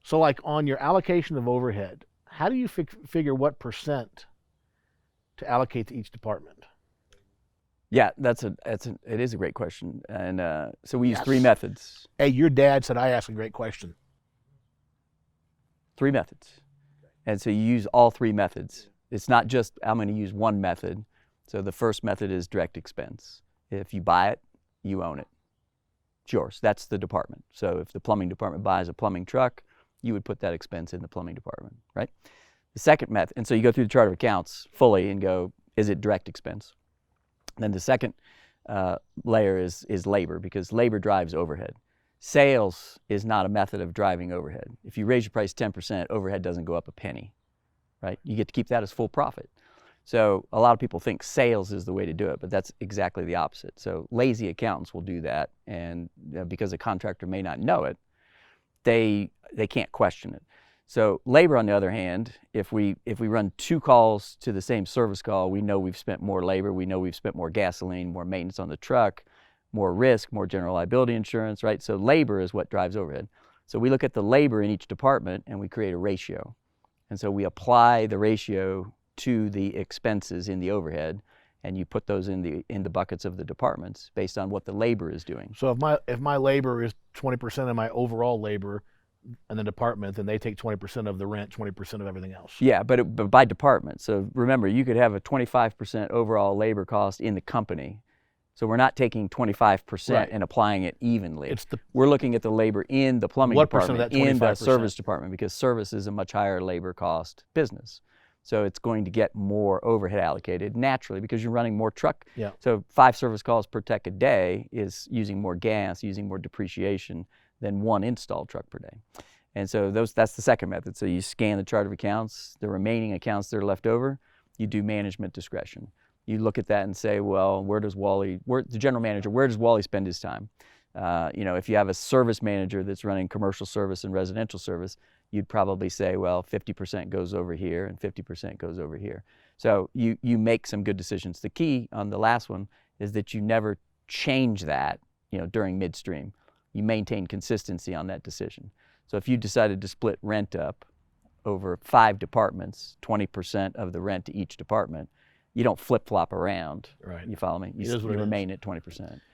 So like on your allocation of overhead, how do you figure what percent to allocate to each department? Yeah, it is a great question. And so we use Yes. 3 methods. Hey, your dad said I asked a great question. 3 methods. And so you use all 3 methods. It's not just, I'm going to use one method. So the first method is direct expense. If you buy it, you own it. It's yours. That's the department. So if the plumbing department buys a plumbing truck, you would put that expense in the plumbing department, right? The second method, and so you go through the chart of accounts fully and go, is it direct expense? Then the second layer is labor, because labor drives overhead. Sales is not a method of driving overhead. If you raise your price 10%, overhead doesn't go up a penny, right? You get to keep that as full profit. So a lot of people think sales is the way to do it, but that's exactly the opposite. So lazy accountants will do that, and because a contractor may not know it, they can't question it. So labor, on the other hand, if we run 2 calls to the same service call, we know we've spent more labor, we know we've spent more gasoline, more maintenance on the truck, more risk, more general liability insurance, right? So labor is what drives overhead. So we look at the labor in each department and we create a ratio. And so we apply the ratio to the expenses in the overhead, and you put those in the buckets of the departments based on what the labor is doing. So if my labor is 20% of my overall labor in the department, then they take 20% of the rent, 20% of everything else. Yeah, but by department. So remember, you could have a 25% overall labor cost in the company. So we're not taking 25% Right. and applying it evenly. It's the We're looking at the labor in the plumbing what percent of department, that in the 25%? service department, because service is a much higher labor cost business. So it's going to get more overhead allocated naturally because you're running more truck. Yeah. So 5 service calls per tech a day is using more gas, using more depreciation than 1 installed truck per day. And so that's the second method. So you scan the chart of accounts, the remaining accounts that are left over, you do management discretion. You look at that and say, well, the general manager, where does Wally spend his time? If you have a service manager that's running commercial service and residential service, you'd probably say, well, 50% goes over here and 50% goes over here. So you make some good decisions. The key on the last one is that you never change that, during midstream. You maintain consistency on that decision. So if you decided to split rent up over 5 departments, 20% of the rent to each department, you don't flip-flop around. Right. You follow me? You It is what it is. remain at 20%.